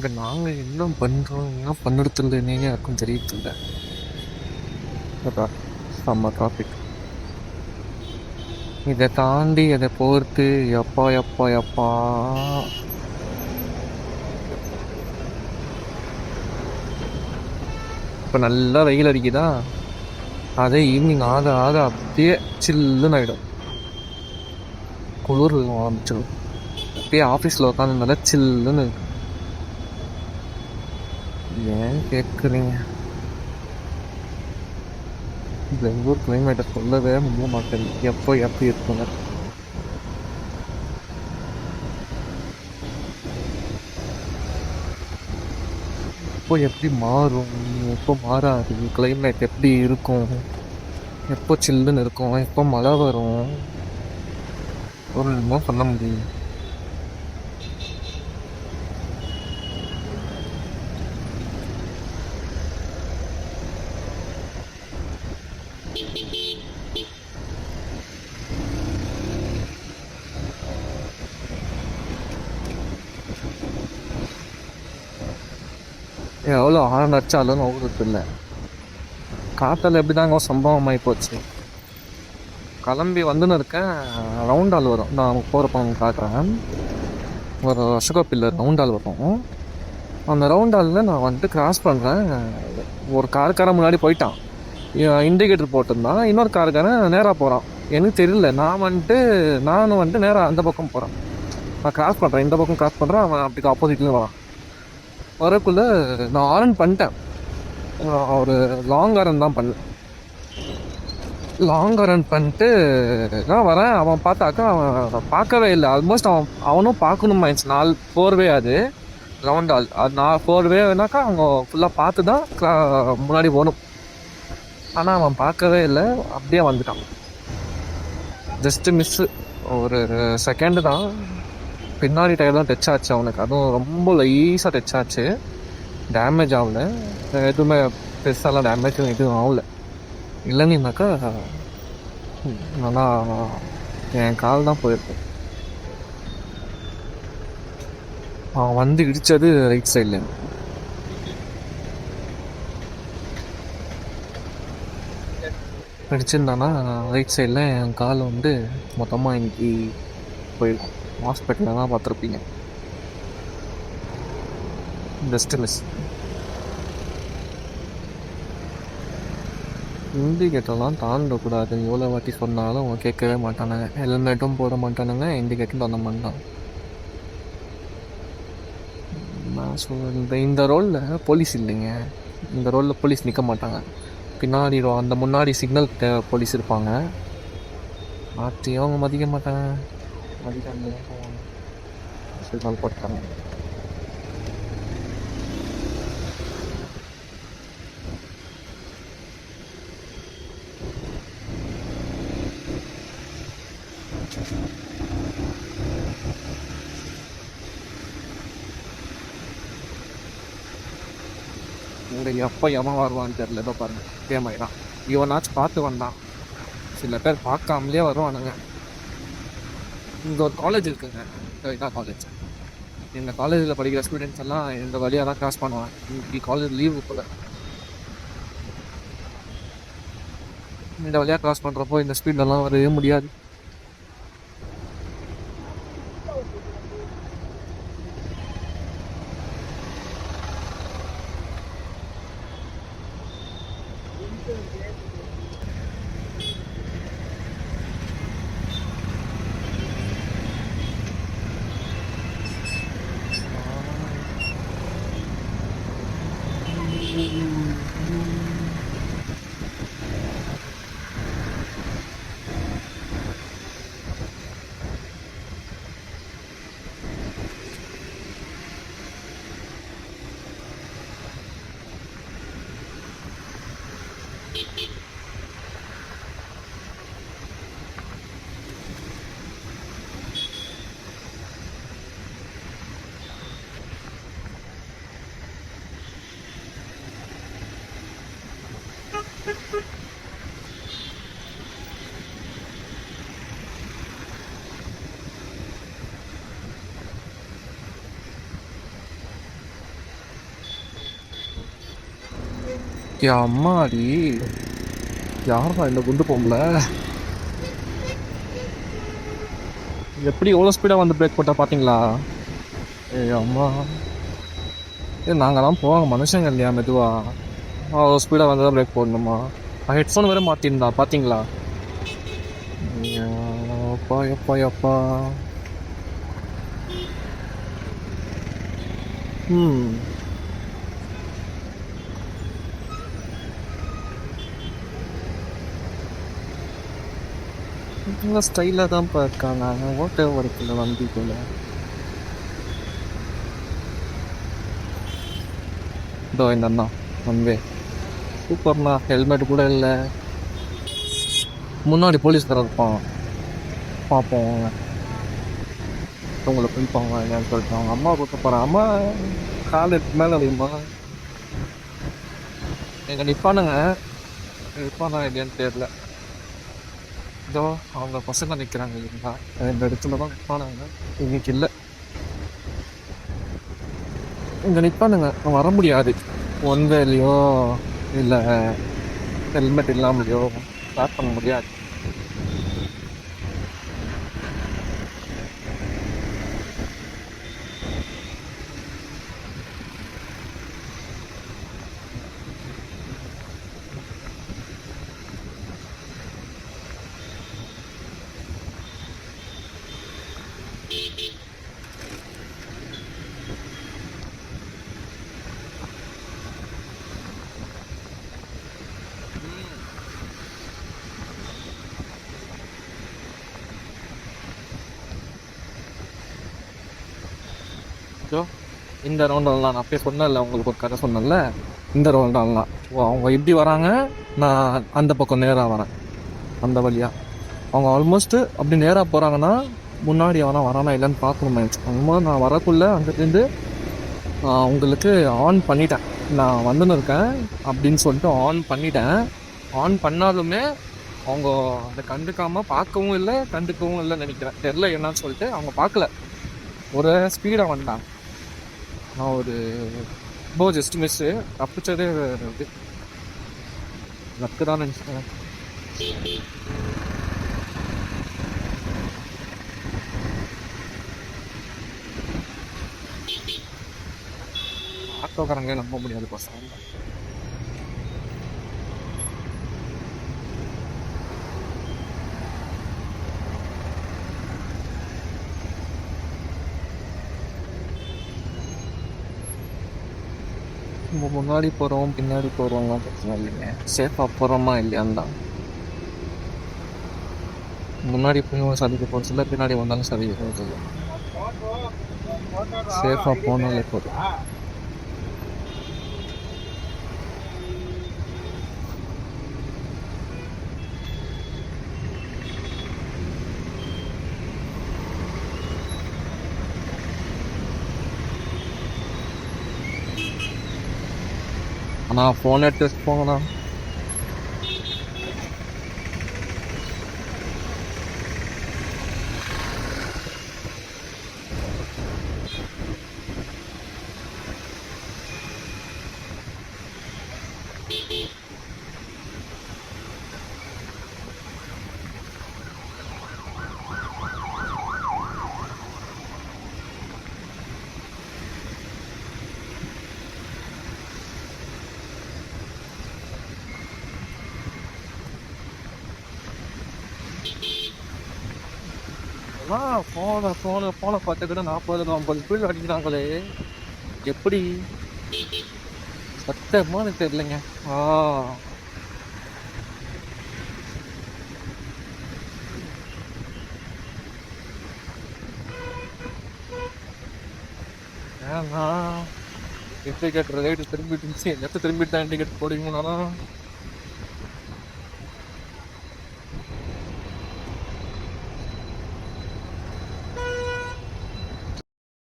இங்கே நாங்கள் என்ன பண்ணுறோம் என்ன பண்ணுறதில்லன்னே யாருக்கும் தெரியல. செம்ம டாபிக். இதை தாண்டி அதை போர்த்து எப்பா எப்பா எப்பா இப்போ நல்லா வெயில் அடிக்குதா, அதே ஈவினிங் ஆக ஆக அப்படியே சில்லுன்னு ஆகிடும், குளிர் ஆரம்பிச்சிடும். அப்படியே ஆஃபீஸில் உட்காந்துருந்தால சில்லுன்னு இருக்கு. ஏன் கேட்குறீங்க? பெங்களூர் கிளைமேட்டை சொல்லவே முடிய மாட்டேங்குது, எப்போ எப்படி இருக்குங்க. எப்போ எப்படி மாறும், எப்போ மாறாது, கிளைமேட் எப்படி இருக்கும், எப்போ சில்லுன்னு இருக்கும், எப்போ மழை வரும், ஒன்றுமோ பண்ண முடியும். எவ்வளோ ஹார்ன் அடிச்சாலும் நோகிறது இல்லை. காற்றில் எப்படி தாங்க சம்பவம் ஆகி போச்சு. கிளம்பி வந்துன்னு இருக்கேன், ரவுண்டால் வரும், நான் போகிறப்ப காட்டுறேன். ஒரு அசோகா பில்லர் ரவுண்டால் வரும். அந்த ரவுண்டாலில் நான் வந்துட்டு கிராஸ் பண்ணுறேன். ஒரு காருக்காரன் முன்னாடி போயிட்டான், இண்டிகேட்டர் போட்டிருந்தான். இன்னொரு காருக்காரன் நேராக போகிறான். எனக்கு தெரியல, நானும் வந்துட்டு நேராக அந்த பக்கம் போகிறேன். நான் கிராஸ் பண்ணுறேன், இந்த பக்கம் கிராஸ் பண்ணுறேன், அவன் அப்படி ஆப்போசிட்லேயும் வரான். வரக்குள்ளே நான் ஆரன் பண்ணிட்டேன். ஒரு லாங் ஆரன் தான் பண்ணேன். லாங் ரன் பண்ணிட்டு நான் வரேன். அவன் பார்த்தாக்கா அவன் பார்க்கவே இல்லை. ஆல்மோஸ்ட் அவனும் பார்க்கணுமா ஆயிடுச்சு. 4 வே அது ரவுண்டால். அது 4 வேனாக்கா அவங்க ஃபுல்லாக பார்த்து தான் முன்னாடி போகணும். ஆனால் அவன் பார்க்கவே இல்லை, அப்படியே வந்துட்டான். ஜஸ்ட்டு மிஸ்ஸு, ஒரு செகண்டு தான். பின்னாடி டயர் தான் டச் ஆச்சு அவனுக்கு, அதுவும் ரொம்ப லைஸாக டச் ஆச்சு. டேமேஜ் ஆகலை, எதுவுமே பெருசாலாம் டேமேஜும் எதுவும் ஆகலை. இல்லைன்னாக்கா நல்லா என் கால் தான் போயிருக்கும். அவன் வந்து இடித்தது ரைட் சைடில். இடிச்சிருந்தானா ரைட் சைடில் என் கால் வந்து மொத்தமாக இன்னைக்கு போயிருக்கும். ஹாஸ்பிட்டலில் தான் பார்த்துருப்பீங்க. Just miss. இண்டிகேட்டர்லாம் தாண்டக்கூடாதுன்னு எவ்வளோ வாட்டி சொன்னாலும் அவன் கேட்கவே மாட்டானுங்க. ஹெல்மெட்டும் போட மாட்டானுங்க, இண்டிகேட்டரும் தந்த மாட்டான். நான் சொல்கிறேன், இந்த ரோலில் போலீஸ் இல்லைங்க. இந்த ரோலில் போலீஸ் நிற்க மாட்டாங்க. பின்னாடி அந்த முன்னாடி சிக்னல் போலீஸ் இருப்பாங்க. மாற்றியும் அவங்க மதிக்க மாட்டாங்க. மதிக்காம சிக்னல் போட்டாங்க. எப்போ எவன் வருவான்னு தெரியல. ஏதோ பாருங்க, இதே மாதிரி தான் இவனாச்சும் பார்த்து வந்தான். சில பேர் பார்க்காமலே வருவானுங்க. இங்கே ஒரு காலேஜ் இருக்குங்க, இதான் காலேஜ். எங்கள் காலேஜில் படிக்கிற ஸ்டூடெண்ட்ஸ் எல்லாம் இந்த வழியாக தான் கிராஸ் பண்ணுவாங்க. இன்னைக்கு காலேஜ் லீவு போல. இந்த வழியாக கிராஸ் பண்ணுறப்போ இந்த ஸ்பீட்லலாம் வரவே முடியாது. அம்மாடி, யாரா இந்த குண்டு பொம்பளை? எப்படி எவ்வளோ ஸ்பீடாக வந்து பிரேக் போட்டா பார்த்தீங்களா? அம்மா, நாங்கள்லாம் போவாங்க மனுஷங்க இல்லையா? மெதுவா அவ்வளோ ஸ்பீடாக வந்து தான் பிரேக் போடணுமா? ஹெட்ஃபோன் வேறு மாற்றிருந்தா பார்த்தீங்களா? எப்பா எப்பா எப்பா. ஸ்டைலாக தான் இருக்காங்க. ஓட்ட வரத்துல வண்டிக்குள்ள இதோ இந்த அண்ணா ஒன்வே சூப்பர்ண்ணா. ஹெல்மெட் கூட இல்லை. முன்னாடி போலீஸ்காரர் இருப்பான், பார்ப்போம் உங்களை பிடிப்பாங்க என்னன்னு சொல்லிட்டு. அவங்க அம்மா கூட்ட போகிறேன். அம்மா கால் எடுத்து மேலே வையுமா? எங்கள் நிற்பானுங்க இல்லையான்னு தெரியல. இதோ அவங்க பசங்க நிற்கிறாங்க இல்லைங்களா, இந்த இடத்துல தான் நிற்பானுங்க. இன்னைக்கு இல்லை, இங்கே நிற்பானுங்க. வர முடியாது ஒன் வேலையோ இல்லை ஹெல்மெட் இல்லாமலையோ ஸ்டார்ட் பண்ண முடியாது. இந்த ரவுண்டெல்லாம் நான் அப்பயே சொன்னேன்ல, உங்களுக்கு ஒரு கதை சொன்னேன்ல, இந்த ரவுண்டெல்லாம் அவங்க இப்படி வராங்க, நான் அந்த பக்கம் நேராக வரேன் அந்த வழியாக. அவங்க ஆல்மோஸ்ட்டு அப்படி நேராக போகிறாங்கன்னா முன்னாடி வரானா இல்லைன்னு பார்க்கணுமே. ஆல்மோஸ்ட் நான் வரக்குள்ளே அங்கேருந்து உங்களுக்கு ஆன் பண்ணிட்டேன், நான் வந்துன்னு இருக்கேன் அப்படின்னு சொல்லிட்டு ஆன் பண்ணிட்டேன். ஆன் பண்ணாலுமே அவங்க அதை கண்டுக்காமல் பார்க்கவும் இல்லை கண்டுக்கவும் இல்லைன்னு நினைக்கிறேன். தெரில என்னன்னு சொல்லிட்டு அவங்க பார்க்கல, ஒரு ஸ்பீடாக வந்தாங்க. நான் ஒரு ஜஸ்ட் மிஸ்ஸு, தப்பிச்சதே லக்கு தான் நினச்சேன். ஆட்டோக்காரங்களே நம்ப முடியாது பசங்க. முன்னாடி போகிறோம் பின்னாடி போகிறோம்லாம் பிரச்சனை இல்லைங்க, சேஃபாக போகிறோமா இல்லையான்னு தான். முன்னாடி போய் சதிக்க போகிற சொல்ல, பின்னாடி வந்தாலும் சதிக்க போகிறது இல்லை. சேஃபாக போனாலே போதும். ஆனால் ஃபோன் எடுத்து வச்சு போங்கண்ணா. ஃபோனை பார்த்துக்கிட்ட 40-50 ஸ்பீடு அடிக்கிறாங்களே, எப்படி சத்தமாக எனக்கு தெரியலைங்க. ஏன்னா இண்டிகேட்டர் ரைட்டு திரும்பிட்டு இருந்துச்சு, எத்த திரும்பிட்டு தான் இண்டிகேட்டர் போடுவீங்கனாலும்